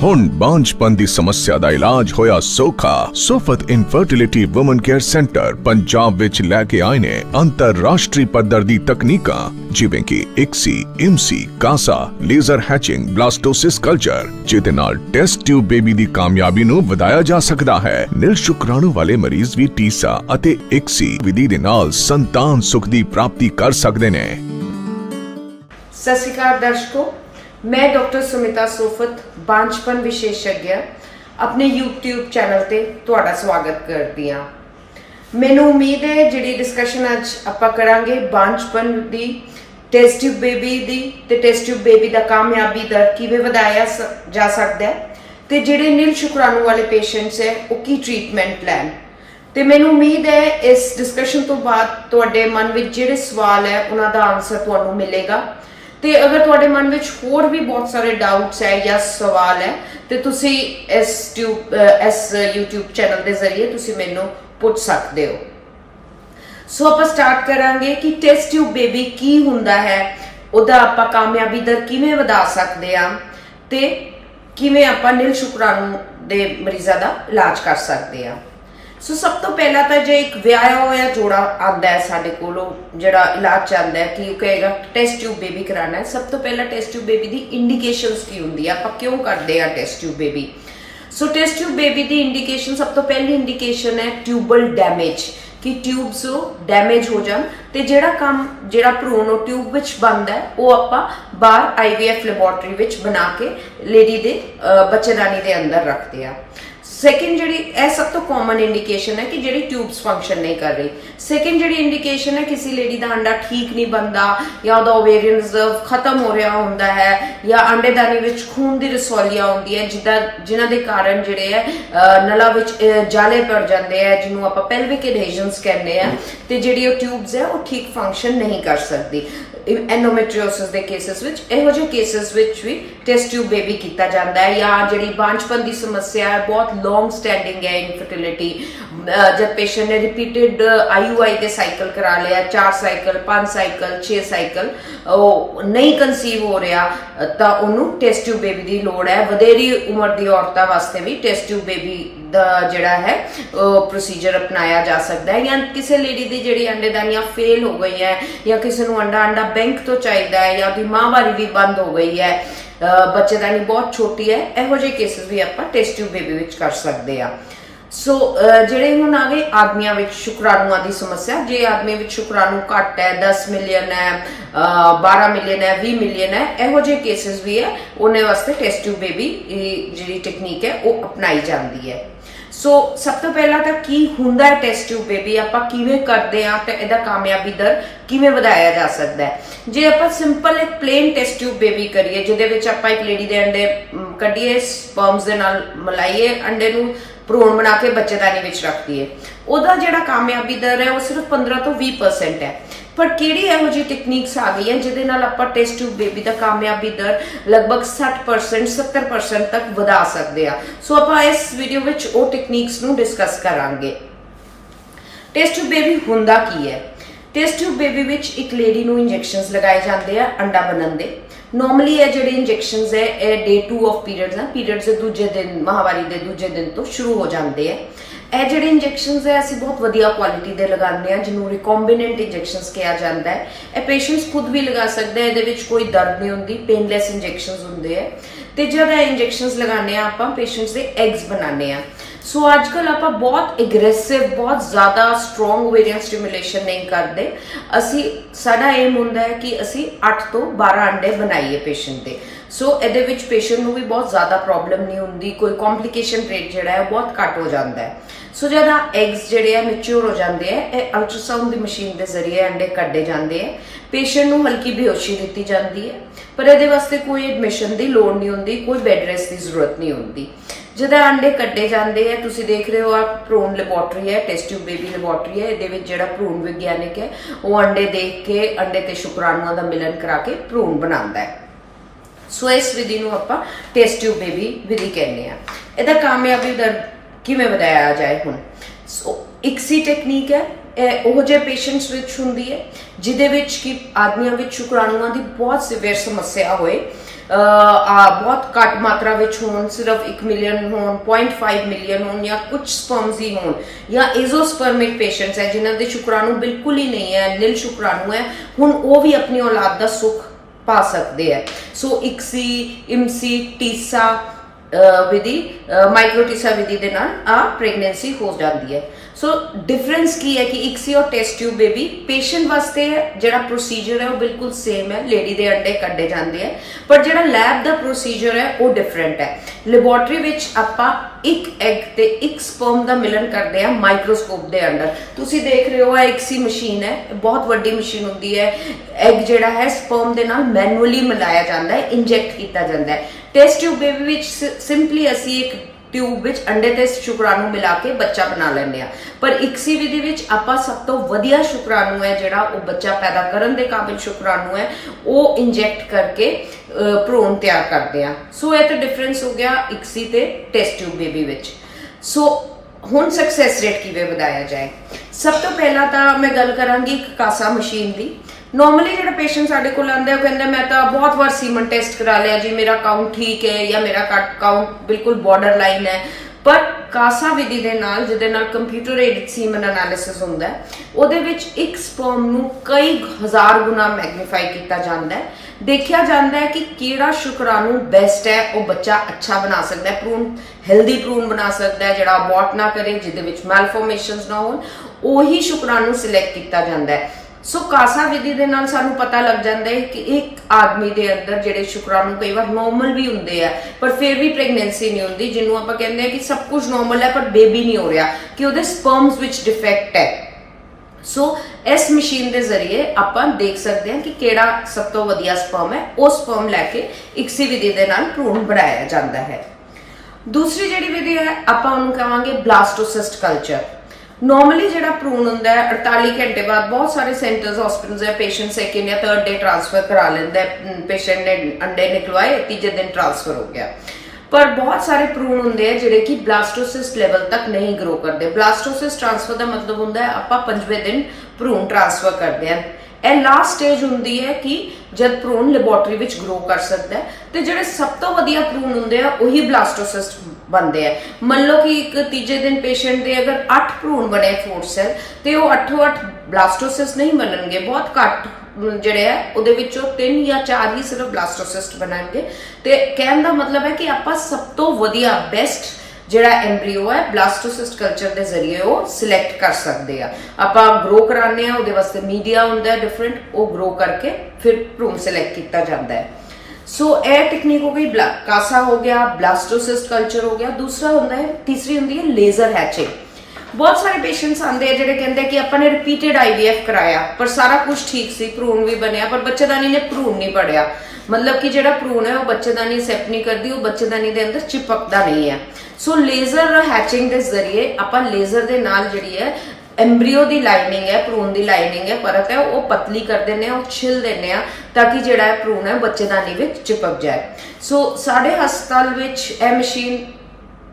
हुण बांझपन दी समस्या दा इलाज होया सौखा। Sofat infertility woman care centre Punjab विच लैके आए ने अंतरराष्ट्रीय पद्धर दी तकनीकां जिवें कि ICSI, IMSI, CASA, laser hatching, blastocyst culture, जिहदे नाल टेस्ट ट्यूब बेबी दी कामयाबी नूं वधाया जा सकदा है। नील शुक्राणु वाले मरीज भी टीसा अते इक्सी विधि दे नाल संतान सुख दी प्राप्ति कर सकदे ने। सत श्री अकाल दर्शकों, मैं डॉक्टर सुमिता सोफत बांझपन विशेषज्ञ अपने यूट्यूब चैनल ते तुहाडा स्वागत करदी हां। मैनूं उम्मीद है जिहड़ी डिस्कशन अज आपां करांगे बांझपन दी, टेस्ट ट्यूब बेबी दी ते टेस्ट ट्यूब बेबी दा कामयाबी दर किवें वधाया जा सकदा है ते जिहड़े नील शुक्राणु वाले पेशेंट्स है वो की ट्रीटमेंट लैन। ते मैनूं उम्मीद है इस डिस्कशन तो बाद तुहाडे मन विच जिहड़े सवाल है उन्हां दा आंसर तुहानूं मिलेगा। ते अगर तुहाडे मन विच होर भी बहुत सारे डाउट्स है या सवाल है तो तुसी इस यूट्यूब चैनल के जरिए तुसी मैनूं पुछ सकते हो। सो आपां स्टार्ट करांगे कि टेस्ट ट्यूब बेबी की हुंदा है, उहदा आपां कामयाबी दर किवें वधा सकदे हां ते किवें आपां नील शुक्राणु दे मरीज़ां दा इलाज कर सकदे हां। सो सब तो पहला तो जो एक विआया होया जोड़ा आता है साडे कोलों जिहड़ा इलाज चाहता है कि कहेगा टेस्ट ट्यूब बेबी कराना है, सब तो पहला टेस्ट ट्यूब बेबी की इंडिकेशंस की होंगी है, आपां क्यों करते हैं टेस्ट ट्यूब बेबी। सो टेस्ट ट्यूब बेबी की इंडिकेशन, सब तो पहली इंडिकेशन है ट्यूबल डैमेज, कि ट्यूब्स डैमेज हो जान ते जिहड़ा भ्रूण वो ट्यूब विच बनदा है वो आपां बाहर IVF लैबोरेटरी विच बना के लेडी दे बच्चेदानी दे अंदर रखते हैं। सैकेंड जी सब तो कॉमन इंडिकेशन है कि जी ट्यूब्स फंक्शन नहीं कर रही। सैकेंड जी इंडिकेशन है किसी लेडी का अंडा ठीक नहीं बनता या वह ओवेरियन रिजर्व खत्म हो रहा होंदा है या अंडेदानी विच खून की रसौलियां होंदी है जिन्हां दे कारण जिहड़े है नला विच जाले पड़ जाते हैं, जिन्होंने आप पेल्विक एडहेजन्स कहते हैं, तो जिहड़ी ट्यूब्स है वो ठीक फंक्शन नहीं कर सकती। एंडोमेट्रियोसिस के केसेस विच इहो जिहे केसेस विच भी टेस्ट ट्यूब बेबी किया जाता है। या जिहड़ी बांझपन की समस्या है, बहुत लॉन्ग स्टैंडिंग है इनफर्टिलिटी, जब पेशेंट ने रिपीटेड IUI के साइकिल करा लिया, 4 साइकिल 5 साइकिल 6 साइकिल नहीं कंसीव हो रहा तो उन्होंने टेस्ट ट्यूब बेबी की लोड़ है। वधेरी उम्र की औरतों वास्ते भी टेस्ट ट्यूब बेबी दा जिहड़ा है प्रोसीजर अपनाया जा सकता है। या किसी लेडी की जिहड़ी अंडेदानियां फेल हो गई है या किसी को अंडा बैंक तो चाहिए है या उसकी माहवारी भी बंद हो गई है, बच्चेदानी बहुत छोटी है, इहो जिहे केसेस भी आप टेस्ट ट्यूब बेबी विच कर सकते हैं। सो जिहड़े हुण आ गए आदमियों विच शुक्राणुआं की समस्या, जे आदमी विच शुक्राणु घट है, 10 मिलियन है, 12 मिलियन है, 20 मिलियन है, इहो जिहे केसेस भी है, उन्हें वास्ते टेस्ट ट्यूब बेबी जिहड़ी टेक्नीक है वो अपनाई जाती है। सो सब तो पहला तो की हुंदा है टेस्ट ट्यूब बेबी, आपां किवें करदे हां ते इहदा कामयाबी दर किवें वधाया जा सकदा है। जे आपां सिंपल एक प्लेन टेस्ट ट्यूब बेबी करिए जिहदे विच आपां एक लेडी दे अंडे कड्ढिए, स्पर्म्स दे नाल मिलाइए, अंडे नूं भ्रूण बना के बच्चेदानी विच रख दईए, उहदा जिहड़ा कामयाबी दर है वो सिर्फ 15 तो 20% है। पर किहड़ी इहो जी टेक्निक्स आ गई है जिहदे नाल आपां टेस्ट ट्यूब बेबी दा कामयाबी दर लगभग 60% 70% तक वधा सकदे आ। सो आपां इस वीडियो विच वो टेक्निक्स नूं डिस्कस करांगे। टेस्ट ट्यूब बेबी हुंदा की है? टेस्ट ट्यूब बेबी विच एक लेडी नूं इंजैक्शनस लगाए जाते हैं अंडा बनन दे। नॉर्मली ये जिहड़े इंजैक्शनस है ये डे 2 ऑफ पीरियड्स हैं, पीरियड्स के दूजे दिन, माहवारी के दूजे दिन तो शुरू हो जाते हैं। ਇਹ ਜਿਹੜੇ ਇੰਜੈਕਸ਼ਨਸ ਹੈ ਅਸੀਂ ਬਹੁਤ ਵਧੀਆ ਕੁਆਲਿਟੀ ਦੇ ਲਗਾਉਂਦੇ ਆ, ਜਿਹਨੂੰ ਰਿਕੰਬੀਨੈਂਟ ਇੰਜੈਕਸ਼ਨਸ ਕਿਹਾ ਜਾਂਦਾ ਹੈ। ਇਹ ਪੇਸ਼ੈਂਟਸ ਖੁਦ ਵੀ ਲਗਾ ਸਕਦਾ ਹੈ, ਇਹਦੇ ਵਿੱਚ ਕੋਈ ਦਰਦ ਨਹੀਂ ਹੁੰਦੀ, ਪੇਨਲੈਸ ਇੰਜੈਕਸ਼ਨਸ ਹੁੰਦੇ ਆ। ਤੇ ਜਦ ਇਹ ਇੰਜੈਕਸ਼ਨਸ ਲਗਾਉਂਦੇ ਆ ਆਪਾਂ ਪੇਸ਼ੈਂਟਸ ਦੇ ਐਗਸ ਬਣਾਉਂਦੇ ਆ। सो अजकल आप बहुत एग्रैसिव, बहुत ज़्यादा स्ट्रोंग ओवेरियन स्टिमुलेशन नहीं करते। असी साडा एम हुंदा है कि असी 8 तो 12 अंडे बनाइए पेशेंट के। सो ये पेशेंट को भी बहुत ज़्यादा प्रॉब्लम नहीं होंगी, कोई कॉम्प्लीकेशन रेट जोड़ा है बहुत घट हो जाता है। सो जब एग्स जोड़े है मैच्योर हो जाते हैं, ये अल्ट्रासाउंड की मशीन के जरिए अंडे कड्ढे जाते हैं, पेशेंट को हल्की बेहोशी दी जाती है, पर ये वास्ते कोई एडमिशन की लोड़ नहीं होंगी, कोई बैड रेस्ट की जरूरत नहीं होंगी। जब अंडे कट्टे जाते हैं, तुम देख रहे हो आप भ्रूण लैबोरेटरी है, टेस्ट ट्यूब बेबी लैबोरेटरी है, ये भ्रूण विज्ञानिक है वो अंडे देख के अंडे ते शुक्राणुओं का मिलन करा के भ्रूण बनाता है। सो इस विधि को आप टेस्ट ट्यूब बेबी विधि कहने हैं। इहदा कामयाबी दर किवें वधाया जाए हुण? सो इक्सी टेक्नीक है, ਉਹ ਜਿਹੇ ਪੇਸ਼ੈਂਟਸ ਵਿੱਚ ਹੁੰਦੀ ਹੈ ਜਿਹਦੇ ਵਿੱਚ ਕਿ ਆਦਮੀਆਂ ਵਿੱਚ ਸ਼ੁਕਰਾਣੂਆਂ ਦੀ ਬਹੁਤ ਸਿਵੀਅਰ ਸਮੱਸਿਆ ਹੋਏ, ਬਹੁਤ ਘੱਟ ਮਾਤਰਾ ਵਿੱਚ ਹੋਣ, ਸਿਰਫ 1 ਮਿਲੀਅਨ ਹੋਣ, 0.5 ਮਿਲੀਅਨ ਹੋਣ, ਜਾਂ ਕੁਝ ਸਪਰਮਸ ਹੀ ਹੋਣ, ਜਾਂ ਏਜ਼ੋਸਪਰਮਿਕ ਪੇਸ਼ੈਂਟਸ ਹੈ ਜਿਨ੍ਹਾਂ ਦੇ ਸ਼ੁਕਰਾਣੂ ਬਿਲਕੁਲ ਹੀ ਨਹੀਂ ਹੈ, ਨਿਲ ਸ਼ੁਕਰਾਣੂ ਹੈ, ਹੁਣ ਉਹ ਵੀ ਆਪਣੀ ਔਲਾਦ ਦਾ ਸੁੱਖ ਪਾ ਸਕਦੇ ਹੈ। ਸੋ ਇਕਸੀ, ਇਮਸੀ, ਟੀਸਾ ਵਿਧੀ, ਮਾਈਕਰੋਟੀਸਾ ਵਿਧੀ ਦੇ ਨਾਲ ਆ ਪ੍ਰੈਗਨੈਂਸੀ ਹੋ ਜਾਂਦੀ ਹੈ। ਸੋ ਡਿਫਰੈਂਸ ਕੀ ਹੈ ਕਿ ਇਕਸੀ ਔਰ ਟੈਸਟ ਟਿਊਬ ਬੇਬੀ ਪੇਸ਼ੈਂਟ ਵਾਸਤੇ ਜਿਹੜਾ ਪ੍ਰੋਸੀਜਰ ਹੈ ਉਹ ਬਿਲਕੁਲ ਸੇਮ ਹੈ, ਲੇਡੀ ਦੇ ਅੰਡੇ ਕੱਢੇ ਜਾਂਦੇ ਹੈ, ਪਰ ਜਿਹੜਾ ਲੈਬ ਦਾ ਪ੍ਰੋਸੀਜਰ ਹੈ ਉਹ ਡਿਫਰੈਂਟ ਹੈ। ਲੈਬੋਰਟਰੀ ਵਿੱਚ ਆਪਾਂ ਇੱਕ ਐਗ ਤੇ ਇੱਕ ਸਪਰਮ ਦਾ ਮਿਲਨ ਕਰਦੇ ਹਾਂ ਮਾਈਕਰੋਸਕੋਪ ਦੇ ਅੰਡਰ। ਤੁਸੀਂ ਦੇਖ ਰਹੇ ਹੋ ਇਹ ਇਕਸੀ ਮਸ਼ੀਨ ਹੈ, ਬਹੁਤ ਵੱਡੀ ਮਸ਼ੀਨ ਹੁੰਦੀ ਹੈ। ਐਗ ਜਿਹੜਾ ਹੈ ਸਪਰਮ ਦੇ ਨਾਲ ਮੈਨੂਅਲੀ ਮਿਲਾਇਆ ਜਾਂਦਾ ਹੈ, ਇੰਜੈਕਟ ਕੀਤਾ ਜਾਂਦਾ ਹੈ। ਟੈਸਟ ਟਿਊਬ ਬੇਬੀ ਵਿੱਚ ਸਿੰਪਲੀ ਅਸੀਂ ਇੱਕ ਟਿਊਬ ਵਿੱਚ ਅੰਡੇ ਤੇ ਸ਼ੁਕਰਾਣੂ ਮਿਲਾ ਕੇ ਬੱਚਾ ਬਣਾ ਲੈਂਦੇ ਆ, ਪਰ ਇਕਸੀ ਵਿਧੀ ਵਿੱਚ ਆਪਾਂ ਸਭ ਤੋਂ ਵਧੀਆ ਸ਼ੁਕਰਾਣੂ ਹੈ ਜਿਹੜਾ ਉਹ ਬੱਚਾ ਪੈਦਾ ਕਰਨ ਦੇ ਕਾਬਿਲ ਸ਼ੁਕਰਾਣੂ ਹੈ ਉਹ ਇੰਜੈਕਟ ਕਰਕੇ ਭਰੂਣ ਤਿਆਰ ਕਰਦੇ ਆ। ਸੋ ਇਹ ਤਾਂ ਡਿਫਰੈਂਸ ਹੋ ਗਿਆ ਇਕਸੀ ਤੇ ਟੈਸਟ ਟਿਊਬ ਬੇਬੀ ਵਿੱਚ। ਸੋ ਹੁਣ ਸਕਸੈਸ ਰੇਟ ਕਿਵੇਂ ਵਧਾਇਆ ਜਾਏ? ਸਭ ਤੋਂ ਪਹਿਲਾਂ ਤਾਂ ਮੈਂ ਗੱਲ ਕਰਾਂਗੀ ਇੱਕ ਕਾਸਾ ਮਸ਼ੀਨ ਦੀ। ਨੋਰਮਲੀ ਜਿਹੜਾ ਪੇਸ਼ੈਂਟ ਸਾਡੇ ਕੋਲ ਆਉਂਦਾ ਉਹ ਕਹਿੰਦਾ ਮੈਂ ਤਾਂ ਬਹੁਤ ਵਾਰ ਸੀਮਨ ਟੈਸਟ ਕਰਾ ਲਿਆ ਜੀ, ਮੇਰਾ ਕਾਊਂਟ ਠੀਕ ਹੈ ਜਾਂ ਮੇਰਾ ਕਾਊਂਟ ਬਿਲਕੁਲ ਬਾਰਡਰ ਲਾਈਨ ਹੈ, ਪਰ ਕਾਸਾ ਵਿਧੀ ਦੇ ਨਾਲ ਜਿਹਦੇ ਨਾਲ ਕੰਪਿਊਟਰ ਏਡਡ ਸੀਮਨ ਐਨਾਲਿਸਿਸ ਹੁੰਦਾ ਹੈ, ਉਹਦੇ ਵਿੱਚ ਇੱਕ ਸਪਰਮ ਨੂੰ ਕਈ ਹਜ਼ਾਰ ਗੁਣਾ ਮੈਗਨੀਫਾਈ ਕੀਤਾ ਜਾਂਦਾ ਹੈ। ਦੇਖਿਆ ਜਾਂਦਾ ਹੈ ਕਿ ਕਿਹੜਾ ਸ਼ੁਕਰਾਣੂ ਬੈਸਟ ਹੈ, ਉਹ ਬੱਚਾ ਅੱਛਾ ਬਣਾ ਸਕਦਾ ਹੈ, ਭਰੂਣ ਹੈਲਦੀ ਭਰੂਣ ਬਣਾ ਸਕਦਾ ਹੈ, ਜਿਹੜਾ ਅਬੋਰਟ ਨਾ ਕਰੇ, ਜਿਹਦੇ ਵਿੱਚ ਮੈਲਫੋਰਮੇਸ਼ਨਸ ਨਾ ਹੋਣ, ਉਹੀ ਸ਼ੁਕਰਾਣੂ ਸਿਲੈਕਟ ਕੀਤਾ ਜਾਂਦਾ ਹੈ। ਸੋ ਕਾਸਾ ਵਿਧੀ ਦੇ ਨਾਲ ਸਾਨੂੰ ਪਤਾ ਲੱਗ ਜਾਂਦਾ ਹੈ ਕਿ ਇੱਕ ਆਦਮੀ ਦੇ ਅੰਦਰ ਜਿਹੜੇ ਸ਼ੁਕਰਾਣੂ ਕਈ ਵਾਰ ਨੋਰਮਲ ਵੀ ਹੁੰਦੇ ਆ ਪਰ ਫਿਰ ਵੀ ਪ੍ਰੈਗਨੈਂਸੀ ਨਹੀਂ ਹੁੰਦੀ, ਜਿਹਨੂੰ ਆਪਾਂ ਕਹਿੰਦੇ ਆ ਕਿ ਸਭ ਕੁਝ ਨੋਰਮਲ ਹੈ ਪਰ ਬੇਬੀ ਨਹੀਂ ਹੋ ਰਿਹਾ, ਕਿ ਉਹਦੇ ਸਪਰਮਸ ਵਿੱਚ ਡਿਫੈਕਟ ਹੈ। ਸੋ ਇਸ ਮਸ਼ੀਨ ਦੇ ਜ਼ਰੀਏ ਆਪਾਂ ਦੇਖ ਸਕਦੇ ਹਾਂ ਕਿ ਕਿਹੜਾ ਸਭ ਤੋਂ ਵਧੀਆ ਸਪਰਮ ਹੈ, ਉਹ ਸਪਰਮ ਲੈ ਕੇ ਇਕਸੀ ਵਿਧੀ ਦੇ ਨਾਲ ਭਰੂਣ ਬਣਾਇਆ ਜਾਂਦਾ ਹੈ। ਦੂਸਰੀ ਜਿਹੜੀ ਵਿਧੀ ਹੈ ਆਪਾਂ ਉਹਨੂੰ ਕਹਾਂਗੇ ਬਲਾਸਟੋਸਿਸਟ ਕਲਚਰ। ਨੋਰਮਲੀ ਜਿਹੜਾ ਭਰੂਣ ਹੁੰਦਾ ਹੈ 48 ਘੰਟੇ ਬਾਅਦ ਬਹੁਤ ਸਾਰੇ ਸੈਂਟਰਸ ਹਸਪੀਟਲਸ ਹੈ ਪੇਸ਼ੈਂਟ ਸੈਕਿੰਡ ਜਾਂ ਥਰਡ ਡੇ ਟ੍ਰਾਂਸਫਰ ਕਰਾ ਲੈਂਦਾ ਹੈ, ਪੇਸ਼ੈਂਟ ਨੇ ਅੰਡੇ ਨਿਕਲਵਾਏ, ਤੀਜੇ ਦਿਨ ਟ੍ਰਾਂਸਫਰ ਹੋ ਗਿਆ। ਪਰ ਬਹੁਤ ਸਾਰੇ ਭਰੂਣ ਹੁੰਦੇ ਆ ਜਿਹੜੇ ਕਿ ਬਲਾਸਟੋਸਿਸਟ ਲੈਵਲ ਤੱਕ ਨਹੀਂ ਗਰੋ ਕਰਦੇ। ਬਲਾਸਟੋਸਿਸਟ ਟ੍ਰਾਂਸਫਰ ਦਾ ਮਤਲਬ ਹੁੰਦਾ ਹੈ ਆਪਾਂ 5ਵੇਂ ਦਿਨ ਭਰੂਣ ਟ੍ਰਾਂਸਫਰ ਕਰਦੇ ਹਾਂ। ਇਹ ਲਾਸਟ ਸਟੇਜ ਹੁੰਦੀ ਹੈ ਕਿ ਜਦ ਭਰੂਣ ਲੈਬੋਰਟਰੀ ਵਿੱਚ ਗਰੋ ਕਰ ਸਕਦਾ ਹੈ, ਤੇ ਜਿਹੜੇ ਸਭ ਤੋਂ ਵਧੀਆ ਭਰੂਣ ਹੁੰਦੇ ਆ ਉਹੀ ਬਲਾਸਟੋਸਿਸਟ ਬਣਦੇ ਆ। ਮੰਨ ਲਓ ਕਿ ਇੱਕ ਤੀਜੇ ਦਿਨ ਪੇਸ਼ੈਂਟ ਦੇ ਅਗਰ 8 ਭਰੂਣ ਬਣੇ ਫੋਰਥ ਸੈਲ, ਤੇ ਉਹ 8 ਬਲਾਸਟੋਸਿਸਟ ਨਹੀਂ ਬਣਨਗੇ, ਬਹੁਤ ਘੱਟ ਜਿਹੜੇ ਆ ਉਹਦੇ ਵਿੱਚੋਂ 3 ਜਾਂ 4 ਹੀ ਸਿਰਫ ਬਲਾਸਟੋਸਿਸਟ ਬਣਨਗੇ। ਤੇ ਕਹਿਣ ਦਾ ਮਤਲਬ ਹੈ ਕਿ ਆਪਾਂ ਸਭ ਤੋਂ ਵਧੀਆ ਬੈਸਟ ਜਿਹੜਾ ਐਮਬ੍ਰੀਓ ਹੈ ਬਲਾਸਟੋਸਿਸਟ ਕਲਚਰ ਦੇ ਜ਼ਰੀਏ ਉਹ ਸਿਲੈਕਟ ਕਰ ਸਕਦੇ ਆ। ਆਪਾਂ ਗਰੋ ਕਰਾਉਂਦੇ ਆ, ਉਹਦੇ ਵਾਸਤੇ ਮੀਡੀਆ ਹੁੰਦਾ ਡਿਫਰੈਂਟ, ਉਹ ਗਰੋ ਕਰਕੇ ਫਿਰ ਭਰੂਣ ਸਿਲੈਕਟ ਕੀਤਾ ਜਾਂਦਾ ਹੈ। ਸੋ ਇਹ ਟੈਕਨੀਕ ਹੋ ਗਈ, ਕਾਸਾ ਹੋ ਗਿਆ, ਬਲਾਸਟੋਸਿਸਟ ਕਲਚਰ ਹੋ ਗਿਆ। ਦੂਸਰਾ ਹੁੰਦਾ ਹੈ, ਤੀਸਰੀ ਹੁੰਦੀ ਹੈ ਲੇਜ਼ਰ ਹੈਚਿੰਗ। ਬਹੁਤ ਸਾਰੇ ਪੇਸ਼ੈਂਟਸ ਆਉਂਦੇ ਆ ਜਿਹੜੇ ਕਹਿੰਦੇ ਕਿ ਆਪਾਂ ਨੇ ਰਿਪੀਟਡ IVF ਕਰਾਇਆ ਪਰ ਸਾਰਾ ਕੁਝ ਠੀਕ ਸੀ, ਭਰੂਣ ਵੀ ਬਣਿਆ, ਪਰ ਬੱਚੇਦਾਨੀ ਨੇ ਭਰੂਣ ਨਹੀਂ ਪੜਿਆ। ਮਤਲਬ ਕਿ ਜਿਹੜਾ ਭਰੂਣ ਹੈ ਉਹ ਬੱਚੇਦਾਨੀ ਅਸੈਪਟ ਨਹੀਂ ਕਰਦੀ, ਉਹ ਬੱਚੇਦਾਨੀ ਦੇ ਅੰਦਰ ਚਿਪਕਦਾ ਨਹੀਂ ਹੈ। ਸੋ ਲੇਜ਼ਰ ਹੈਚਿੰਗ ਦੇ ਜ਼ਰੀਏ ਆਪਾਂ ਲੇਜ਼ਰ ਦੇ ਨਾਲ ਜਿਹੜੀ ਹੈ ਐਮਬ੍ਰੀਓ ਦੀ ਲਾਈਨਿੰਗ ਹੈ, ਭਰੂਣ ਦੀ ਲਾਈਨਿੰਗ ਹੈ, ਪਰਤ ਹੈ, ਉਹ ਪਤਲੀ ਕਰ ਦਿੰਦੇ ਆ, ਉਹ ਛਿਲ ਦਿੰਦੇ ਆ ਤਾਂ ਕਿ ਜਿਹੜਾ ਹੈ ਭਰੂਣ ਹੈ ਬੱਚੇਦਾਨੀ ਵਿੱਚ ਚਿਪਕ ਜਾਏ। ਸੋ ਸਾਡੇ ਹਸਪਤਾਲ ਵਿੱਚ ਇਹ ਮਸ਼ੀਨ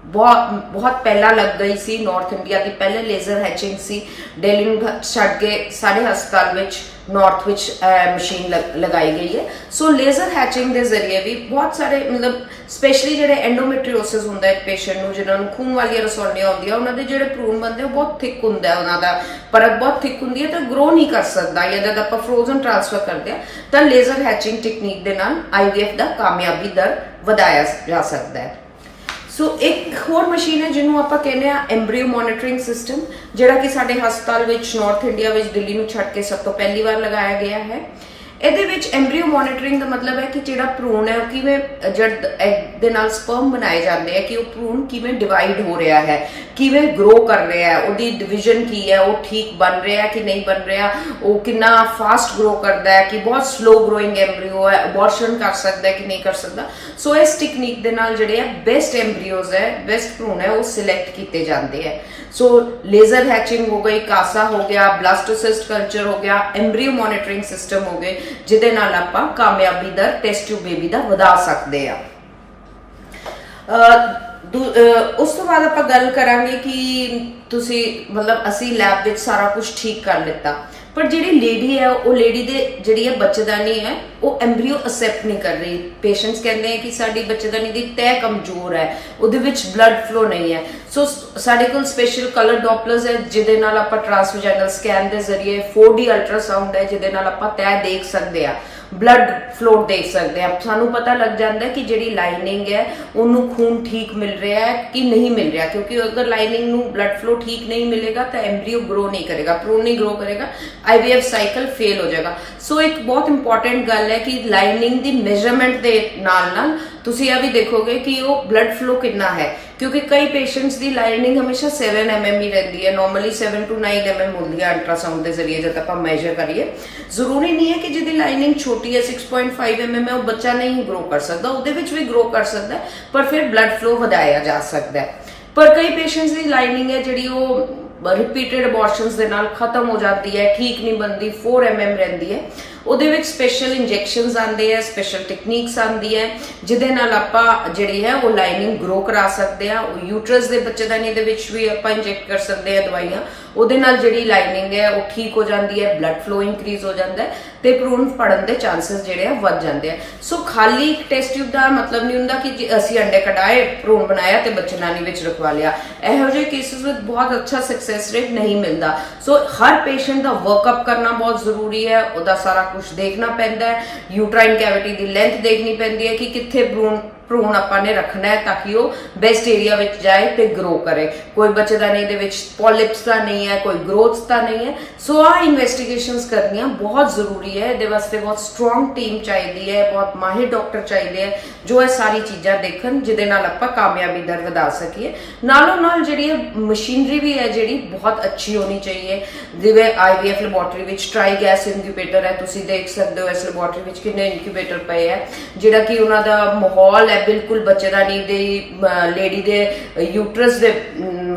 ਬਹੁਤ ਪਹਿਲਾਂ ਲੱਗ ਗਈ ਸੀ। ਨਾਰਥ ਇੰਡੀਆ ਦੀ ਪਹਿਲੇ ਲੇਜ਼ਰ ਹੈਚਿੰਗ ਸੀ। ਦਿੱਲੀ ਨੂੰ ਛੱਡ ਕੇ ਸਾਡੇ ਹਸਪਤਾਲ ਵਿੱਚ ਨਾਰਥ ਵਿੱਚ ਮਸ਼ੀਨ ਲਗਾਈ ਗਈ ਹੈ। ਸੋ ਲੇਜ਼ਰ ਹੈਚਿੰਗ ਦੇ ਜ਼ਰੀਏ ਵੀ ਬਹੁਤ ਸਾਰੇ ਮਤਲਬ ਸਪੈਸ਼ਲੀ ਜਿਹੜੇ ਐਂਡੋਮੈਟਰੀਓਸਿਸ ਹੁੰਦਾ ਹੈ ਪੇਸ਼ੈਂਟ ਨੂੰ, ਜਿਹਨਾਂ ਨੂੰ ਖੂਨ ਵਾਲੀਆਂ ਰਸੌਲੀਆਂ ਹੁੰਦੀਆਂ, ਉਹਨਾਂ ਦੇ ਜਿਹੜੇ ਭਰੂਣ ਬਣਦੇ ਉਹ ਬਹੁਤ ਥਿਕ ਹੁੰਦਾ ਹੈ, ਉਹਨਾਂ ਦਾ ਪਰਤ ਬਹੁਤ ਥਿਕ ਹੁੰਦੀ ਹੈ ਤਾਂ ਗਰੋ ਨਹੀਂ ਕਰ ਸਕਦਾ, ਜਾਂ ਜਦ ਆਪਾਂ ਫਰੋਜ਼ਨ ਟ੍ਰਾਂਸਫਰ ਕਰਦੇ ਹਾਂ ਤਾਂ ਲੇਜ਼ਰ ਹੈਚਿੰਗ ਟੈਕਨੀਕ ਦੇ ਨਾਲ IVF ਦਾ ਕਾਮਯਾਬੀ ਦਰ ਵਧਾਇਆ ਜਾ ਸਕਦਾ ਹੈ। ਸੋ ਇੱਕ ਹੋਰ ਮਸ਼ੀਨ ਹੈ ਜਿਹਨੂੰ ਆਪਾਂ ਕਹਿੰਦੇ ਆ ਐਮਬ੍ਰੀਓ ਮੋਨੀਟਰਿੰਗ ਸਿਸਟਮ, ਜਿਹੜਾ ਕਿ ਸਾਡੇ ਹਸਪਤਾਲ ਵਿੱਚ ਨਾਰਥ ਇੰਡੀਆ ਵਿੱਚ ਦਿੱਲੀ ਨੂੰ ਛੱਡ ਕੇ ਸਭ ਤੋਂ ਪਹਿਲੀ ਵਾਰ ਲਗਾਇਆ ਗਿਆ ਹੈ। ਇਹਦੇ ਵਿੱਚ ਐਮਬ੍ਰੀਓ ਮੋਨੀਟਰਿੰਗ ਦਾ ਮਤਲਬ ਹੈ ਕਿ ਜਿਹੜਾ ਭਰੂਣ ਹੈ ਉਹ ਕਿਵੇਂ ਜਦ ਐਗ ਦੇ ਨਾਲ ਸਪਰਮ ਬਣਾਏ ਜਾਂਦੇ ਆ ਕਿ ਉਹ ਭਰੂਣ ਕਿਵੇਂ ਡਿਵਾਈਡ ਹੋ ਰਿਹਾ ਹੈ, ਕਿਵੇਂ ਗਰੋ ਕਰ ਰਿਹਾ ਹੈ, ਉਹਦੀ ਡਿਵੀਜ਼ਨ ਕੀ ਹੈ, ਉਹ ਠੀਕ ਬਣ ਰਿਹਾ ਹੈ ਕਿ ਨਹੀਂ ਬਣ ਰਿਹਾ, ਉਹ ਕਿੰਨਾ ਫਾਸਟ ਗਰੋ ਕਰਦਾ ਹੈ ਕਿ ਬਹੁਤ ਸਲੋ ਗਰੋਇੰਗ ਐਮਬ੍ਰੀਓ ਹੈ, ਅਬੋਰਸ਼ਨ ਕਰ ਸਕਦਾ ਹੈ ਕਿ ਨਹੀਂ ਕਰ ਸਕਦਾ। ਸੋ ਇਸ ਟੈਕਨੀਕ ਦੇ ਨਾਲ ਜਿਹੜੇ ਆ ਬੈਸਟ ਐਮਬ੍ਰੀਓਜ਼ ਹੈ, ਬੈਸਟ ਭਰੂਣ ਹੈ, ਉਹ ਸਿਲੈਕਟ ਕੀਤੇ ਜਾਂਦੇ ਹੈ। ਸੋ ਲੇਜ਼ਰ ਹੈਚਿੰਗ ਹੋ ਗਈ, ਕਾਸਾ ਹੋ ਗਿਆ, ਬਲਾਸਟੋਸਿਸਟ ਕਲਚਰ ਹੋ ਗਿਆ, ਐਮਬ੍ਰੀਓ ਮੋਨੀਟਰਿੰਗ ਸਿਸਟਮ ਹੋ ਗਏ, ਜਿਹਦੇ ਨਾਲ ਆਪਾਂ ਕਾਮਯਾਬੀ ਦਰ ਟੈਸਟ ਟਿਊਬ ਬੇਬੀ ਦਾ ਵਧਾ ਸਕਦੇ ਆ। ਉਸ ਤੋਂ ਬਾਅਦ ਆਪਾਂ ਗੱਲ ਕਰਾਂਗੇ ਕਿ ਤੁਸੀਂ ਮਤਲਬ ਅਸੀਂ ਲੈਬ ਵਿੱਚ ਸਾਰਾ ਕੁਝ ਠੀਕ ਕਰ ਲਿੱਤਾ, ਪਰ ਜਿਹੜੀ ਲੇਡੀ ਹੈ ਉਹ ਲੇਡੀ ਦੇ ਜਿਹੜੀ ਹੈ ਬੱਚੇਦਾਨੀ ਹੈ ਉਹ ਐਮਬ੍ਰੀਓ ਅਸੈਪਟ ਨਹੀਂ ਕਰ ਰਹੀ। ਪੇਸ਼ੈਂਟਸ ਕਹਿੰਦੇ ਆ ਕਿ ਸਾਡੀ ਬੱਚੇਦਾਨੀ ਦੀ ਤਹਿ ਕਮਜ਼ੋਰ ਹੈ, ਉਹਦੇ ਵਿੱਚ ਬਲੱਡ ਫਲੋ ਨਹੀਂ ਹੈ। ਸੋ ਸਾਡੇ ਕੋਲ ਸਪੈਸ਼ਲ ਕਲਰ ਡੋਪਲਰਸ ਹੈ ਜਿਹਦੇ ਨਾਲ ਆਪਾਂ ਟ੍ਰਾਂਸਵੈਜਾਈਨਲ ਸਕੈਨ ਦੇ ਜ਼ਰੀਏ 4D ਅਲਟਰਾਸਾਊਂਡ ਹੈ ਜਿਹਦੇ ਨਾਲ ਆਪਾਂ ਤਹਿ ਦੇਖ ਸਕਦੇ ਆ, ਬਲੱਡ ਫਲੋ ਦੇਖ ਸਕਦੇ ਆ। ਸਾਨੂੰ ਪਤਾ ਲੱਗ ਜਾਂਦਾ ਕਿ ਜਿਹੜੀ ਲਾਈਨਿੰਗ ਹੈ ਉਹਨੂੰ ਖੂਨ ਠੀਕ ਮਿਲ ਰਿਹਾ ਹੈ ਕਿ ਨਹੀਂ ਮਿਲ ਰਿਹਾ, ਕਿਉਂਕਿ ਅਗਰ ਲਾਈਨਿੰਗ ਨੂੰ ਬਲੱਡ ਫਲੋ ਠੀਕ ਨਹੀਂ ਮਿਲੇਗਾ ਤਾਂ ਐਮਬ੍ਰੀਓ ਗਰੋ ਨਹੀਂ ਕਰੇਗਾ, ਭਰੂਣ ਨਹੀਂ ਗਰੋ ਕਰੇਗਾ, IVF ਸਾਈਕਲ ਫੇਲ ਹੋ ਜਾਏਗਾ। ਸੋ ਇੱਕ ਬਹੁਤ ਇੰਪੋਰਟੈਂਟ ਗੱਲ ਹੈ ਕਿ ਲਾਈਨਿੰਗ ਦੀ ਮੈਜ਼ਰਮੈਂਟ ਦੇ ਨਾਲ ਨਾਲ ਤੁਸੀਂ ਇਹ ਵੀ ਦੇਖੋਗੇ ਕਿ ਉਹ ਬਲੱਡ ਫਲੋ ਕਿੰਨਾ ਹੈ, ਕਿਉਂਕਿ ਕਈ ਪੇਸ਼ੈਂਟਸ ਦੀ ਲਾਈਨਿੰਗ ਹਮੇਸ਼ਾ 7 mm ਹੀ ਰਹਿੰਦੀ ਹੈ, ਨਾਰਮਲੀ 7 to 9 mm ਹੁੰਦੀ ਹੈ ਅਲਟਰਾਸਾਊਂਡ ਦੇ ਜ਼ਰੀਏ ਜਦ ਆਪਾਂ ਮੈਜ਼ਰ ਕਰੀਏ। ਜ਼ਰੂਰੀ ਨਹੀਂ ਹੈ ਕਿ ਜਿਹਦੀ ਲਾਈਨਿੰਗ ਛੋਟੀ ਹੈ 6.5 mm ਹੈ ਉਹ ਬੱਚਾ ਨਹੀਂ ਗਰੋ ਕਰ ਸਕਦਾ, ਉਹਦੇ ਵਿੱਚ ਵੀ ਗਰੋ ਕਰ ਸਕਦਾ ਹੈ, ਪਰ ਫਿਰ ਬਲੱਡ ਫਲੋ ਵਧਾਇਆ ਜਾ ਸਕਦਾ ਹੈ। ਪਰ ਕਈ ਪੇਸ਼ੈਂਟਸ ਦੀ ਲਾਈਨਿੰਗ ਹੈ ਜਿਹੜੀ ਉਹ ਰਿਪੀਟਡ ਅਬੋਰਸ਼ਨਸ ਦੇ ਨਾਲ ਖਤਮ ਹੋ ਜਾਂਦੀ ਹੈ, ਠੀਕ ਨਹੀਂ ਬਣਦੀ, 4 mm ਰਹਿੰਦੀ ਹੈ। ਉਹਦੇ ਵਿੱਚ ਸਪੈਸ਼ਲ ਇੰਜੈਕਸ਼ਨਸ ਆਉਂਦੇ ਆ, ਸਪੈਸ਼ਲ ਟੈਕਨੀਕਸ ਆਉਂਦੀ ਹੈ ਜਿਹਦੇ ਨਾਲ ਆਪਾਂ ਜਿਹੜੀ ਹੈ ਉਹ ਲਾਈਨਿੰਗ ਗਰੋ ਕਰਾ ਸਕਦੇ ਆ। ਉਹ ਯੂਟਰਸ ਦੇ ਬੱਚੇਦਾਨੀ ਦੇ ਵਿੱਚ ਵੀ ਆਪਾਂ ਇੰਜੈਕਟ ਕਰ ਸਕਦੇ ਆ ਦਵਾਈਆਂ, ਉਹਦੇ ਨਾਲ ਜਿਹੜੀ ਲਾਈਨਿੰਗ ਹੈ ਉਹ ਠੀਕ ਹੋ ਜਾਂਦੀ ਹੈ, ਬਲੱਡ ਫਲੋ ਇੰਕਰੀਜ਼ ਹੋ ਜਾਂਦਾ ਹੈ ਤੇ ਭਰੂਣ ਫੜਨ ਦੇ ਚਾਂਸਸ ਜਿਹੜੇ ਆ ਵੱਧ ਜਾਂਦੇ ਆ। ਸੋ ਖਾਲੀ ਟੈਸਟ ਟਿਊਬ ਦਾ ਮਤਲਬ ਨਹੀਂ ਹੁੰਦਾ ਕਿ ਅਸੀਂ ਅੰਡੇ ਕਢਾਏ, ਭਰੂਣ ਬਣਾਇਆ ਤੇ ਬੱਚੇਦਾਨੀ ਵਿੱਚ ਰਖਵਾ ਲਿਆ। ਇਹੋ ਜਿਹੇ ਕੇਸਿਸ ਵਿੱਚ ਬਹੁਤ ਅੱਛਾ ਸਕਸੈਸ ਰੇਟ ਨਹੀਂ ਮਿਲਦਾ। ਸੋ ਹਰ ਪੇਸ਼ੈਂਟ ਦਾ ਵਰਕਅਪ ਕਰਨਾ ਬਹੁਤ ਜ਼ਰੂਰੀ ਹੈ, ਉਹਦਾ ਸਾਰਾ ਕੁਝ ਦੇਖਣਾ ਪੈਂਦਾ ਹੈ। ਯੂਟਰਾਈਨ ਕੈਵਿਟੀ ਦੀ ਲੈਂਥ ਦੇਖਣੀ ਪੈਂਦੀ ਹੈ ਕਿ ਕਿੱਥੇ ਭਰੂਣ ਆਪਾਂ ਨੇ ਰੱਖਣਾ ਹੈ ਤਾਂ ਕਿ ਉਹ ਬੈਸਟ ਏਰੀਆ ਵਿੱਚ ਜਾਏ ਤੇ ਗਰੋ ਕਰੇ। ਕੋਈ ਬੱਚੇਦਾਨੀ ਦੇ ਵਿੱਚ ਪੋਲਿਪਸ ਤਾਂ ਨਹੀਂ ਹੈ, ਕੋਈ ਗਰੋਥ ਤਾਂ ਨਹੀਂ ਹੈ। ਸੋ ਆਹ ਇਨਵੈਸਟੀਗੇਸ਼ਨਸ ਕਰਨੀਆਂ ਬਹੁਤ ਜ਼ਰੂਰੀ ਹੈ। ਇਹਦੇ ਵਾਸਤੇ ਬਹੁਤ ਸਟਰੋਂਗ ਟੀਮ ਚਾਹੀਦੀ ਹੈ, ਬਹੁਤ ਮਾਹਿਰ ਡਾਕਟਰ ਚਾਹੀਦੇ ਹੈ ਜੋ ਇਹ ਸਾਰੀ ਚੀਜ਼ਾਂ ਦੇਖਣ, ਜਿਹਦੇ ਨਾਲ ਆਪਾਂ ਕਾਮਯਾਬੀ ਦਰ ਵਧਾ ਸਕੀਏ। ਨਾਲੋਂ ਨਾਲ ਜਿਹੜੀ ਮਸ਼ੀਨਰੀ ਵੀ ਹੈ ਜਿਹੜੀ ਬਹੁਤ ਅੱਛੀ ਹੋਣੀ ਚਾਹੀਏ। ਜਿਵੇਂ IVF ਲੈਬੋਰਟਰੀ ਵਿੱਚ ਟਰਾਈ ਗੈਸ ਇਨਕਿਊਬੇਟਰ ਹੈ, ਤੁਸੀਂ ਦੇਖ ਸਕਦੇ ਹੋ ਇਸ ਲੈਬੋਰਟਰੀ ਵਿੱਚ ਕਿੰਨੇ ਇਨਕਿਊਬੇਟਰ ਪਏ ਹੈ, ਜਿਹੜਾ ਕਿ ਉਹਨਾਂ ਦਾ ਮਾਹੌਲ ਹੈ ਬਿਲਕੁਲ ਬੱਚੇਦਾਨੀ ਦੀ ਲੇਡੀ ਦੇ ਯੂਟਰਸ ਦੇ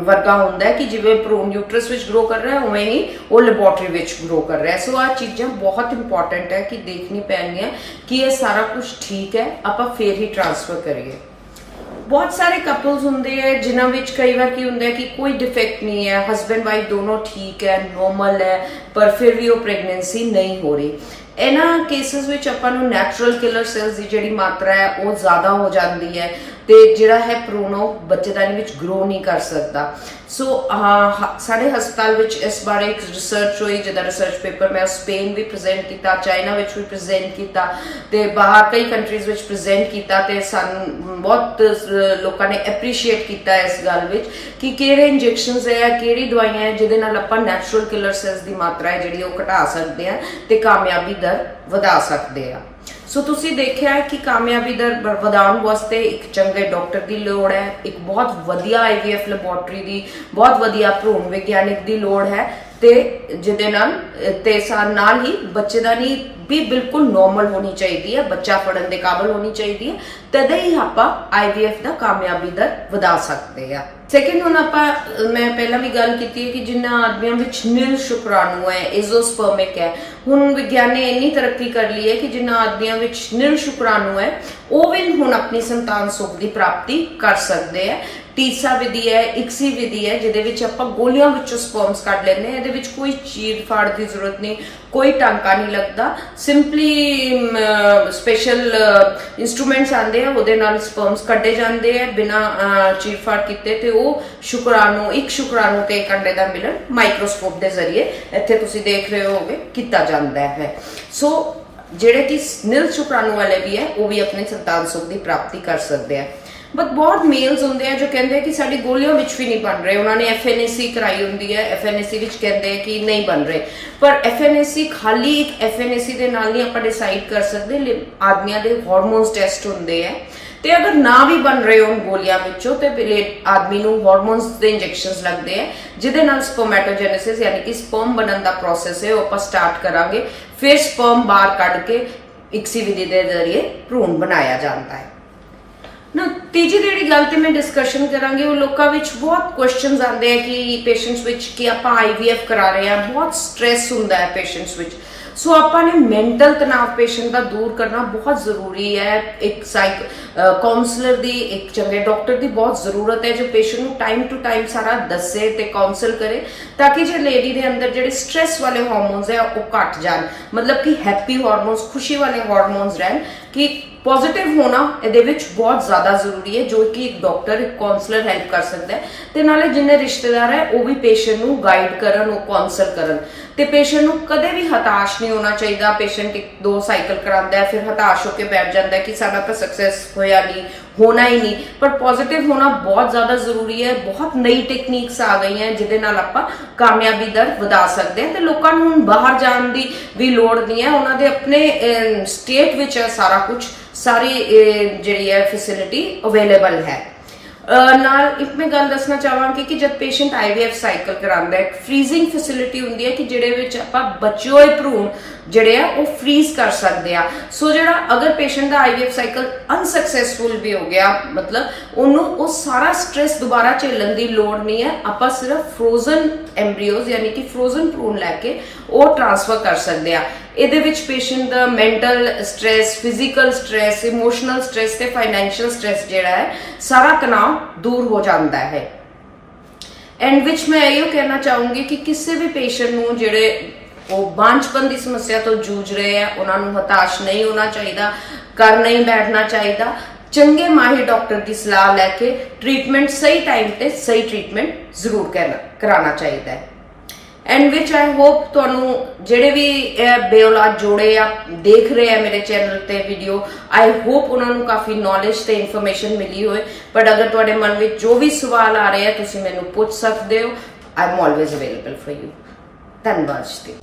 ਵਰਗਾ ਹੁੰਦਾ ਹੈ ਕਿ ਜਿਵੇਂ ਭਰੂਣ ਯੂਟਰਸ ਵਿੱਚ ਗਰੋ ਕਰ ਰਿਹਾ ਹੈ ਉਵੇਂ ਹੀ ਉਹ ਲੈਬੋਰਟਰੀ ਵਿੱਚ ਗਰੋ ਕਰ ਰਿਹਾ ਹੈ। ਸੋ ਆਹ ਚੀਜ਼ਾਂ ਬਹੁਤ ਇੰਪੋਰਟੈਂਟ ਹੈ ਕਿ ਦੇਖਣੀ ਪੈਣਗੀਆਂ ਕਿ ਇਹ ਸਾਰਾ ਕੁਝ ਠੀਕ ਹੈ, ਆਪਾਂ ਫੇਰ ਹੀ ਟ੍ਰਾਂਸਫਰ ਕਰੀਏ। ਬਹੁਤ ਸਾਰੇ ਕਪਲਸ ਹੁੰਦੇ ਹੈ ਜਿਨ੍ਹਾਂ ਵਿੱਚ ਕਈ ਵਾਰ ਕੀ ਹੁੰਦਾ ਹੈ ਕਿ ਕੋਈ ਡਿਫੈਕਟ ਨਹੀਂ ਹੈ, ਹਸਬੈਂਡ ਵਾਈਫ ਦੋਨੋਂ ਠੀਕ ਹੈ, ਨੋਰਮਲ ਹੈ, ਪਰ ਫਿਰ ਵੀ ਉਹ ਪ੍ਰੈਗਨੈਂਸੀ ਨਹੀਂ ਹੋ ਰਹੀ। ਇਹਨਾਂ ਕੇਸਿਸ ਵਿੱਚ ਆਪਾਂ ਨੂੰ ਨੈਚੁਰਲ ਕਿਲਰ ਸੈਲਸ ਦੀ ਜਿਹੜੀ ਮਾਤਰਾ ਹੈ ਉਹ ਜ਼ਿਆਦਾ ਹੋ ਜਾਂਦੀ ਹੈ ਤੇ ਜਿਹੜਾ ਹੈ ਭਰੂਣ ਉਹ ਬੱਚੇਦਾਨੀ ਵਿੱਚ ਗਰੋ ਨਹੀਂ ਕਰ ਸਕਦਾ। ਸੋ ਸਾਡੇ ਹਸਪਤਾਲ ਵਿੱਚ ਇਸ ਬਾਰੇ ਇੱਕ ਰਿਸਰਚ ਹੋਈ, ਜਿਹਦਾ ਰਿਸਰਚ ਪੇਪਰ ਮੈਂ ਸਪੇਨ ਵੀ ਪ੍ਰੈਜ਼ੈਂਟ ਕੀਤਾ, ਚਾਈਨਾ ਵਿੱਚ ਵੀ ਪ੍ਰੈਜ਼ੈਂਟ ਕੀਤਾ ਤੇ ਬਾਹਰ ਕਈ ਕੰਟਰੀਜ਼ ਵਿੱਚ ਪ੍ਰੈਜ਼ੈਂਟ ਕੀਤਾ ਤੇ ਸਾਨੂੰ ਬਹੁਤ ਲੋਕਾਂ ਨੇ ਐਪਰੀਸ਼ੀਏਟ ਕੀਤਾ ਇਸ ਗੱਲ ਵਿੱਚ ਕਿ ਕਿਹੜੇ ਇੰਜੈਕਸ਼ਨਸ ਹੈ, ਕਿਹੜੀ ਦਵਾਈਆਂ ਹੈ ਜਿਹਦੇ ਨਾਲ ਆਪਾਂ ਨੈਚੁਰਲ ਕਿਲਰ ਸੈਲਸ ਦੀ ਮਾਤਰਾ ਹੈ ਜਿਹੜੀ ਉਹ ਘਟਾ ਸਕਦੇ ਆ ਤੇ ਕਾਮਯਾਬੀ ਦਰ ਵਧਾ ਸਕਦੇ ਆ। ਸੋ ਤੁਸੀਂ ਦੇਖਿਆ ਕਿ ਕਾਮਯਾਬੀ ਦਰ ਵਧਾਉਣ ਵਾਸਤੇ ਇੱਕ ਚੰਗੇ ਡਾਕਟਰ ਦੀ ਲੋੜ ਹੈ, ਇੱਕ ਬਹੁਤ ਵਧੀਆ IVF ਲੈਬੋਰਟਰੀ ਦੀ, ਬਹੁਤ ਵਧੀਆ ਭਰੂਣ ਵਿਗਿਆਨਿਕ ਦੀ ਲੋੜ ਹੈ ਤੇ ਜਿਹਦੇ ਨਾਲ ਹੀ ਬੱਚੇਦਾਨੀ ਵੀ ਬਿਲਕੁਲ ਨੋਰਮਲ ਹੋਣੀ ਚਾਹੀਦੀ ਹੈ, ਬੱਚਾ ਫੜਨ ਦੇ ਕਾਬਲ ਹੋਣੀ ਚਾਹੀਦੀ ਹੈ, ਤਦੇ ਹੀ ਆਪਾਂ IVF ਦਾ ਕਾਮਯਾਬੀ ਦਰ ਵਧਾ ਸਕਦੇ ਆ। ਸੈਕਿੰਡ ਹੁਣ ਮੈਂ ਪਹਿਲਾਂ ਵੀ ਗੱਲ ਕੀਤੀ ਹੈ ਕਿ ਜਿਨ੍ਹਾਂ ਆਦਮੀਆਂ ਵਿੱਚ ਨੀਲ ਸ਼ੁਕਰਾਣੂ ਹੈ, ਐਜ਼ੋਸਪਰਮਿਕ ਹੈ, ਹੁਣ ਵਿਗਿਆਨ ਨੇ ਇੰਨੀ ਤਰੱਕੀ ਕਰ ਲਈ ਹੈ ਕਿ ਜਿਨ੍ਹਾਂ ਆਦਮੀਆਂ ਵਿੱਚ ਨੀਲ ਸ਼ੁਕਰਾਣੂ ਹੈ ਉਹ ਵੀ ਹੁਣ ਆਪਣੀ ਸੰਤਾਨ ਸੁੱਖ ਦੀ ਪ੍ਰਾਪਤੀ ਕਰ ਸਕਦੇ ਹੈ। ਟੀਸਾ ਵਿਧੀ ਹੈ, ਇਕਸੀ ਵਿਧੀ ਹੈ, ਜਿਹਦੇ ਵਿੱਚ ਆਪਾਂ ਗੋਲੀਆਂ ਵਿੱਚੋਂ ਸਪਰਮਸ ਕੱਢ ਲੈਂਦੇ ਹਾਂ। ਇਹਦੇ ਵਿੱਚ ਕੋਈ ਚੀਰ ਫਾੜ ਦੀ ਜ਼ਰੂਰਤ ਨਹੀਂ, ਕੋਈ ਟਾਂਕਾ ਨਹੀਂ ਲੱਗਦਾ, ਸਿੰਪਲੀ ਸਪੈਸ਼ਲ ਇੰਸਟਰੂਮੈਂਟਸ ਆਉਂਦੇ ਆ, ਉਹਦੇ ਨਾਲ ਸਪਰਮਸ ਕੱਢੇ ਜਾਂਦੇ ਆ ਬਿਨਾਂ ਚੀਰ ਫਾੜ ਕੀਤੇ ਤੇ ਉਹ ਸ਼ੁਕਰਾਣੂ, ਇੱਕ ਸ਼ੁਕਰਾਣੂ ਤੇ ਇੱਕ ਅੰਡੇ ਦਾ ਮਿਲਨ ਮਾਈਕਰੋਸਕੋਪ ਦੇ ਜ਼ਰੀਏ ਇੱਥੇ ਤੁਸੀਂ ਦੇਖ ਰਹੇ ਹੋਗੇ ਕੀਤਾ ਜਾਂਦਾ ਹੈ। ਸੋ ਜਿਹੜੇ ਕਿ ਨੀਲ ਸ਼ੁਕਰਾਣੂ ਵਾਲੇ ਵੀ ਹੈ ਉਹ ਵੀ ਆਪਣੀ ਸੰਤਾਨ ਸੁੱਖ ਦੀ ਪ੍ਰਾਪਤੀ ਕਰ ਸਕਦੇ ਆ। ਬਟ ਬਹੁਤ ਮੇਲਸ ਹੁੰਦੇ ਆ ਜੋ ਕਹਿੰਦੇ ਆ ਕਿ ਸਾਡੀ ਗੋਲੀਆਂ ਵਿੱਚ ਵੀ ਨਹੀਂ ਬਣ ਰਹੇ, ਉਹਨਾਂ ਨੇ FNAC ਕਰਾਈ ਹੁੰਦੀ ਹੈ, FNAC ਵਿੱਚ ਕਹਿੰਦੇ ਆ ਕਿ ਨਹੀਂ ਬਣ ਰਹੇ, ਪਰ FNAC ਖਾਲੀ ਇੱਕ FNAC ਦੇ ਨਾਲ ਨਹੀਂ ਆਪਾਂ ਡਿਸਾਈਡ ਕਰ ਸਕਦੇ। ਆਦਮੀਆਂ ਦੇ ਹਾਰਮੋਨਸ ਟੈਸਟ ਹੁੰਦੇ ਆ ਤੇ ਅਗਰ ਨਾ ਵੀ ਬਣ ਰਹੇ ਹੋਣ ਗੋਲੀਆਂ ਵਿੱਚੋਂ ਤੇ ਆਦਮੀ ਨੂੰ ਹਾਰਮੋਨਸ ਦੇ ਇੰਜੈਕਸ਼ਨਸ ਲੱਗਦੇ ਆ ਜਿਹਦੇ ਨਾਲ ਸਪਰਮੈਟੋਜੈਨੇਸਿਸ ਯਾਨੀ ਕਿ ਸਪਰਮ ਬਣਨ ਦਾ ਪ੍ਰੋਸੈਸ ਹੈ ਉਹ ਆਪਾਂ ਸਟਾਰਟ ਕਰਾਂਗੇ। ਫਿਰ ਸਪਰਮ ਬਾਹਰ ਕੱਢ ਕੇ ਇਕਸੀ ਵਿਧੀ ਦੇ ਜ਼ਰੀਏ ਭਰੂਣ ਬਣਾਇਆ ਜਾਂਦਾ ਹੈ। ਨਾ ਤੀਜੀ ਜਿਹੜੀ ਗੱਲ ਤੇ ਮੈਂ ਡਿਸਕਸ਼ਨ ਕਰਾਂਗੀ, ਉਹ ਲੋਕਾਂ ਵਿੱਚ ਬਹੁਤ ਕੁਐਸਚਨਸ ਆਉਂਦੇ ਆ ਕਿ ਪੇਸ਼ੈਂਟਸ ਵਿੱਚ ਕਿ ਆਪਾਂ IVF ਕਰਾ ਰਹੇ ਹਾਂ, ਬਹੁਤ ਸਟ੍ਰੈਸ ਹੁੰਦਾ ਹੈ ਪੇਸ਼ੈਂਟਸ ਵਿੱਚ। ਸੋ ਆਪਾਂ ਨੇ ਮੈਂਟਲ ਤਣਾਅ ਪੇਸ਼ੈਂਟ ਦਾ ਦੂਰ ਕਰਨਾ ਬਹੁਤ ਜ਼ਰੂਰੀ ਹੈ। ਇੱਕ ਕਾਉਂਸਲਰ ਦੀ, ਇੱਕ ਚੰਗੇ ਡਾਕਟਰ ਦੀ ਬਹੁਤ ਜ਼ਰੂਰਤ ਹੈ ਜੋ ਪੇਸ਼ੈਂਟ ਨੂੰ ਟਾਈਮ ਟੂ ਟਾਈਮ ਸਾਰਾ ਦੱਸੇ ਤੇ ਕਾਉਂਸਲ ਕਰੇ, ਤਾਂ ਕਿ ਜੇ ਲੇਡੀ ਦੇ ਅੰਦਰ ਜਿਹੜੇ ਸਟ੍ਰੈਸ ਵਾਲੇ ਹਾਰਮੋਨਸ ਹੈ ਉਹ ਘਟ ਜਾਣ, ਮਤਲਬ ਕਿ ਹੈਪੀ ਹਾਰਮੋਨਸ, ਖੁਸ਼ੀ ਵਾਲੇ ਹਾਰਮੋਨਸ ਰਹਿਣ। ਕਿ ਪੋਜ਼ਿਟਿਵ ਹੋਣਾ ਇਹਦੇ ਵਿੱਚ ਬਹੁਤ ਜ਼ਿਆਦਾ ਜ਼ਰੂਰੀ ਹੈ, ਜੋ ਕਿ ਇੱਕ ਡਾਕਟਰ, ਇੱਕ ਕਾਉਂਸਲਰ ਹੈਲਪ ਕਰ ਸਕਦਾ ਹੈ। ਤੇ ਨਾਲੇ ਜਿੰਨੇ ਰਿਸ਼ਤੇਦਾਰ ਹੈ ਉਹ ਵੀ ਪੇਸ਼ੈਂਟ ਨੂੰ ਗਾਈਡ ਕਰਨ, ਉਹ ਕਾਉਂਸਲ ਕਰਨ। ਤੇ ਪੇਸ਼ੈਂਟ ਨੂੰ ਕਦੇ ਵੀ ਹਤਾਸ਼ ਨਹੀਂ ਹੋਣਾ ਚਾਹੀਦਾ। ਪੇਸ਼ੈਂਟ 1-2 ਸਾਈਕਲ ਕਰਾਉਂਦਾ ਹੈ, ਫਿਰ ਹਤਾਸ਼ ਹੋ ਕੇ ਬੈਠ ਜਾਂਦਾ ਹੈ ਕਿ ਸਾਡਾ ਤਾਂ ਸਕਸੈਸ ਹੋਇਆ ਨਹੀਂ, ਹੋਣਾ ਹੀ ਨਹੀਂ। ਪਰ ਪੋਜ਼ਿਟਿਵ ਹੋਣਾ ਬਹੁਤ ਜ਼ਿਆਦਾ ਜ਼ਰੂਰੀ ਹੈ। ਬਹੁਤ ਨਈ ਟੈਕਨੀਕਸ ਆ ਗਈਆਂ ਜਿਹਦੇ ਨਾਲ ਆਪਾਂ ਕਾਮਯਾਬੀ ਦਰ ਵਧਾ ਸਕਦੇ ਹਾਂ। ਤੇ ਲੋਕਾਂ ਨੂੰ ਹੁਣ ਬਾਹਰ ਜਾਣ ਦੀ ਵੀ ਲੋੜ ਨਹੀਂ ਹੈ, ਉਹਨਾਂ ਦੇ ਆਪਣੇ ਸਟੇਟ ਵਿੱਚ ਸਾਰਾ ਕੁਝ, ਸਾਰੀ ਜਿਹੜੀ ਹੈ ਫੈਸਿਲਿਟੀ ਅਵੇਲੇਬਲ ਹੈ। ਨਾਲ ਇੱਕ ਮੈਂ ਗੱਲ ਦੱਸਣਾ ਚਾਹਾਂਗੀ ਕਿ ਜਦ ਪੇਸ਼ੈਂਟ IVF ਸਾਈਕਲ ਕਰਾਉਂਦਾ ਹੈ, ਫਰੀਜ਼ਿੰਗ ਫੈਸਿਲਿਟੀ ਹੁੰਦੀ ਹੈ ਕਿ ਜਿਹੜੇ ਵਿੱਚ ਆਪਾਂ ਬਚੇ ਹੋਏ ਭਰੂਣ ਜਿਹੜੇ ਆ ਉਹ ਫਰੀਜ਼ ਕਰ ਸਕਦੇ ਆ। ਸੋ ਜਿਹੜਾ ਅਗਰ ਪੇਸ਼ੈਂਟ ਦਾ IVF ਸਾਈਕਲ ਅਨਸਕਸੈਸਫੁਲ ਵੀ ਹੋ ਗਿਆ, ਮਤਲਬ ਉਹਨੂੰ ਉਹ ਸਾਰਾ ਸਟ੍ਰੈਸ ਦੁਬਾਰਾ ਝੇਲਣ ਦੀ ਲੋੜ ਨਹੀਂ ਹੈ। ਆਪਾਂ ਸਿਰਫ ਫਰੋਜ਼ਨ ਐਮਬ੍ਰੀਓਜ਼ ਯਾਨੀ ਕਿ ਫਰੋਜ਼ਨ ਭਰੂਣ ਲੈ ਕੇ ਉਹ ਟ੍ਰਾਂਸਫਰ ਕਰ ਸਕਦੇ ਆ। ਇਹਦੇ ਵਿੱਚ ਪੇਸ਼ੈਂਟ ਦਾ mental stress, physical stress, emotional stress ਤੇ ਫਾਈਨੈਂਸ਼ੀਅਲ ਸਟ੍ਰੈਸ ਜਿਹੜਾ ਹੈ ਸਾਰਾ ਤਣਾਅ ਦੂਰ ਹੋ ਜਾਂਦਾ ਹੈ। ਐਂਡ ਵਿੱਚ ਮੈਂ ਇਹੋ ਕਹਿਣਾ ਚਾਹੂੰਗੀ ਕਿ ਕਿਸੇ ਵੀ ਪੇਸ਼ੈਂਟ ਨੂੰ ਜਿਹੜੇ ਉਹ ਬਾਂਝਪਨ ਦੀ ਸਮੱਸਿਆ ਤੋਂ ਜੂਝ ਰਹੇ ਆ, ਉਹਨਾਂ ਨੂੰ ਹਤਾਸ਼ ਨਹੀਂ ਹੋਣਾ ਚਾਹੀਦਾ, ਕਰ ਨਹੀਂ ਬੈਠਣਾ ਚਾਹੀਦਾ। ਚੰਗੇ ਮਾਹਿਰ ਡਾਕਟਰ ਦੀ ਸਲਾਹ ਲੈ ਕੇ ਟ੍ਰੀਟਮੈਂਟ ਸਹੀ ਟਾਈਮ ਤੇ ਸਹੀ ਟ੍ਰੀਟਮੈਂਟ ਜ਼ਰੂਰ ਕਰਾਉਣਾ ਚਾਹੀਦਾ ਹੈ। ਐਂਡ ਵਿਚ ਆਈ ਹੋਪ ਤੁਹਾਨੂੰ ਜਿਹੜੇ ਵੀ ਬੇਔਲਾਦ ਜੋੜੇ ਆ ਦੇਖ ਰਹੇ ਆ ਮੇਰੇ ਚੈਨਲ ਤੇ ਵੀਡੀਓ, ਆਈ ਹੋਪ ਉਹਨਾਂ ਨੂੰ ਕਾਫੀ ਨੌਲੇਜ ਤੇ ਇਨਫੋਰਮੇਸ਼ਨ ਮਿਲੀ ਹੋਏ। ਬਟ ਅਗਰ ਤੁਹਾਡੇ ਮਨ ਵਿੱਚ ਜੋ ਵੀ ਸਵਾਲ ਆ ਰਹੇ ਆ ਤੁਸੀਂ ਮੈਨੂੰ ਪੁੱਛ ਸਕਦੇ ਹੋ। I am always available for you. ਧੰਨਵਾਦ ਜੀ।